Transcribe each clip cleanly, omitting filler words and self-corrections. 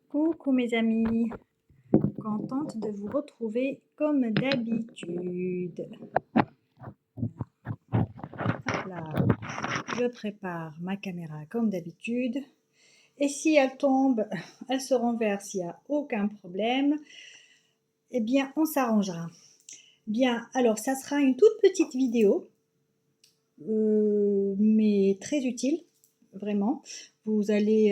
Coucou mes amis, contente de vous retrouver comme d'habitude. Hop là, je prépare ma caméra comme d'habitude. Et si elle tombe, elle se renverse, il n'y a aucun problème. Eh bien, on s'arrangera. Bien, alors ça sera une toute petite vidéo, mais très utile, vraiment. Vous allez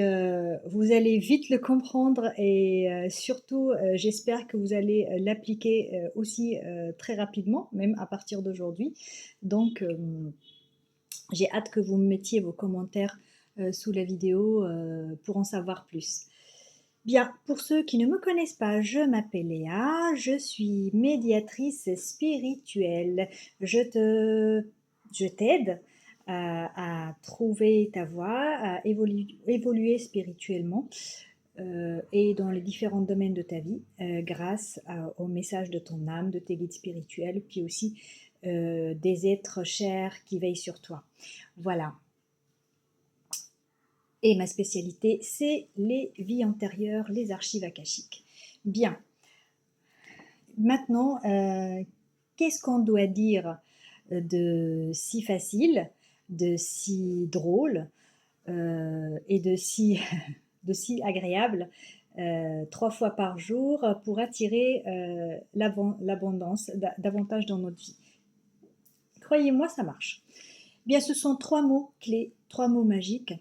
vite le comprendre et surtout, j'espère que vous allez l'appliquer aussi très rapidement, même à partir d'aujourd'hui. Donc, j'ai hâte que vous me mettiez vos commentaires sous la vidéo pour en savoir plus. Bien, pour ceux qui ne me connaissent pas, je m'appelle Léa, je suis médiatrice spirituelle. Je t'aide à trouver ta voie, à évoluer spirituellement et dans les différents domaines de ta vie grâce au message de ton âme, de tes guides spirituels, puis aussi des êtres chers qui veillent sur toi. Voilà. Et ma spécialité, c'est les vies antérieures, les archives akashiques. Bien. Maintenant, qu'est-ce qu'on doit dire de si facile, de si drôle et de si, de si agréable 3 fois par jour pour attirer l'abondance davantage dans notre vie? Croyez-moi, ça marche. Bien, ce sont 3 mots clés, 3 mots magiques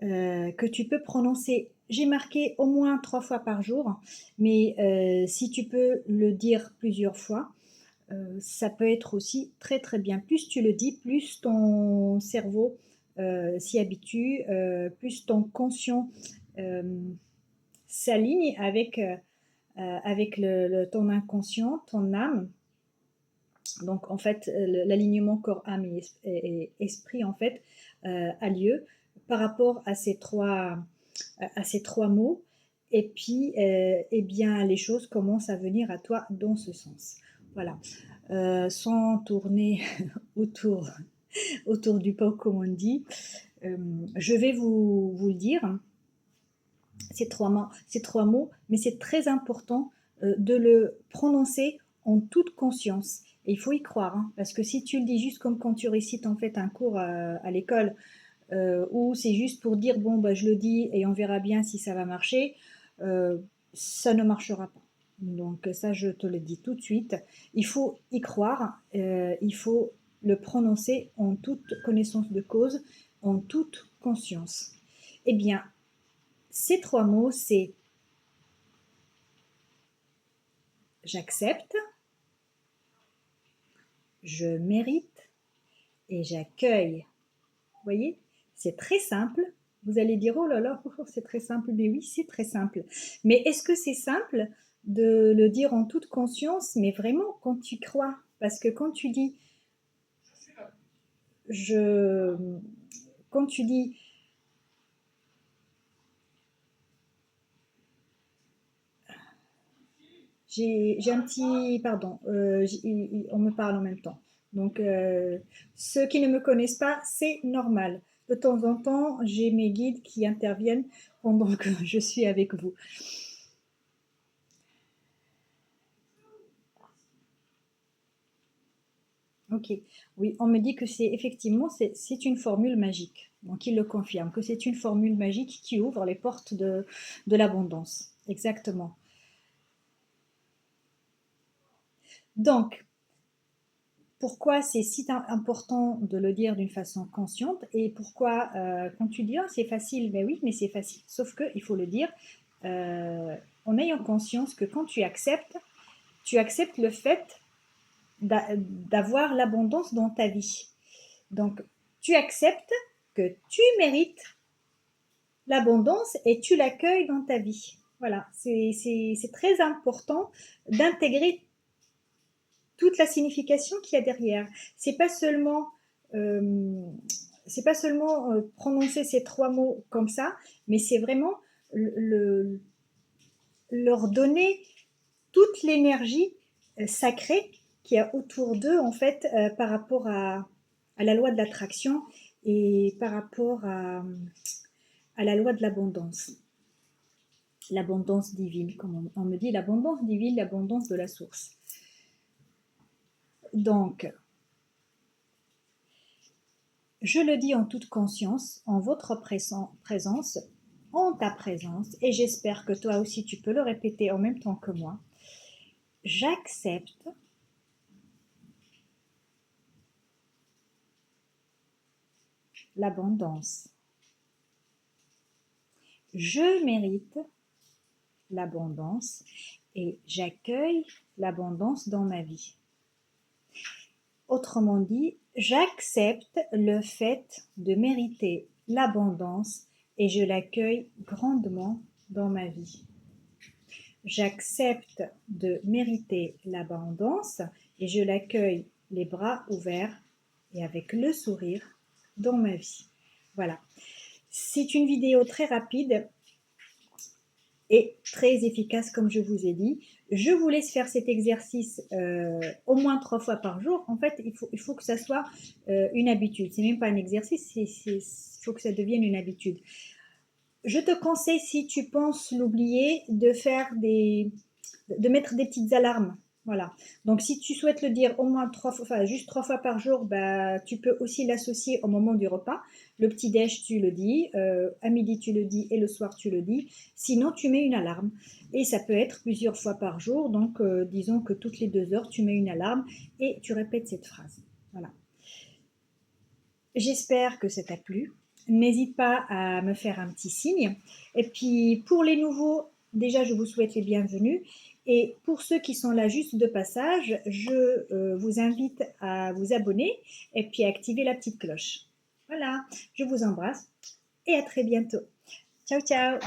que tu peux prononcer. J'ai marqué au moins 3 fois par jour, mais si tu peux le dire plusieurs fois, ça peut être aussi très très bien. Plus tu le dis, plus ton cerveau s'y habitue, plus ton conscient s'aligne avec ton inconscient, ton âme. Donc en fait, l'alignement corps, âme et esprit en fait a lieu par rapport à ces trois mots. Et puis, eh bien, les choses commencent à venir à toi dans ce sens. Voilà. Sans tourner autour, autour du pot, comme on dit, je vais vous le dire, ces trois mots, mais c'est très important de le prononcer en toute conscience. Et il faut y croire, hein, parce que si tu le dis juste comme quand tu récites en fait un cours à l'école, ou c'est juste pour dire bon bah je le dis et on verra bien si ça va marcher, ça ne marchera pas. Donc ça je te le dis tout de suite, il faut y croire, il faut le prononcer en toute connaissance de cause, en toute conscience. Eh bien, ces 3 mots, c'est j'accepte, je mérite et j'accueille. Vous voyez, c'est très simple. Vous allez dire, oh là là, c'est très simple. Mais oui, c'est très simple. Mais est-ce que c'est simple de le dire en toute conscience, mais vraiment quand tu crois? Parce que quand tu dis, je, quand tu dis, j'ai un petit, pardon, on me parle en même temps. Donc, ceux qui ne me connaissent pas, c'est normal. De temps en temps, j'ai mes guides qui interviennent pendant que je suis avec vous. Ok, oui, on me dit que c'est effectivement c'est une formule magique. Donc il le confirme que c'est une formule magique qui ouvre les portes de l'abondance. Exactement. Donc, pourquoi c'est si important de le dire d'une façon consciente et pourquoi quand tu dis oh, c'est facile, ben oui, mais c'est facile. Sauf qu'il faut le dire en ayant conscience que quand tu acceptes le fait d'avoir l'abondance dans ta vie. Donc, tu acceptes que tu mérites l'abondance et tu l'accueilles dans ta vie. Voilà, c'est très important d'intégrer toute la signification qu'il y a derrière. C'est pas seulement, prononcer ces 3 mots comme ça, mais c'est vraiment leur donner toute l'énergie sacrée qu'il y a autour d'eux en fait par rapport à la loi de l'attraction et par rapport à la loi de l'abondance. l'abondance divine, comme on me dit, l'abondance divine, l'abondance de la source. Donc, je le dis en toute conscience, en votre présence, en ta présence, et j'espère que toi aussi tu peux le répéter en même temps que moi. J'accepte l'abondance. Je mérite l'abondance et j'accueille l'abondance dans ma vie. Autrement dit, j'accepte le fait de mériter l'abondance et je l'accueille grandement dans ma vie. J'accepte de mériter l'abondance et je l'accueille les bras ouverts et avec le sourire dans ma vie. Voilà. C'est une vidéo très rapide et très efficace comme je vous ai dit. Je vous laisse faire cet exercice au moins 3 fois par jour. En fait, il faut que ça soit une habitude. C'est même pas un exercice, il faut que ça devienne une habitude. Je te conseille, si tu penses l'oublier, de mettre des petites alarmes. Voilà. Donc, si tu souhaites le dire au moins 3 fois, enfin, juste 3 fois par jour, bah, tu peux aussi l'associer au moment du repas. Le petit-déj, tu le dis, à midi, tu le dis et le soir, tu le dis. Sinon, tu mets une alarme. Et ça peut être plusieurs fois par jour. Donc, disons que toutes les 2 heures, tu mets une alarme et tu répètes cette phrase. Voilà. J'espère que ça t'a plu. N'hésite pas à me faire un petit signe. Et puis, pour les nouveaux, déjà, je vous souhaite les bienvenus. Et pour ceux qui sont là juste de passage, je vous invite à vous abonner et puis à activer la petite cloche. Voilà, je vous embrasse et à très bientôt. Ciao, ciao!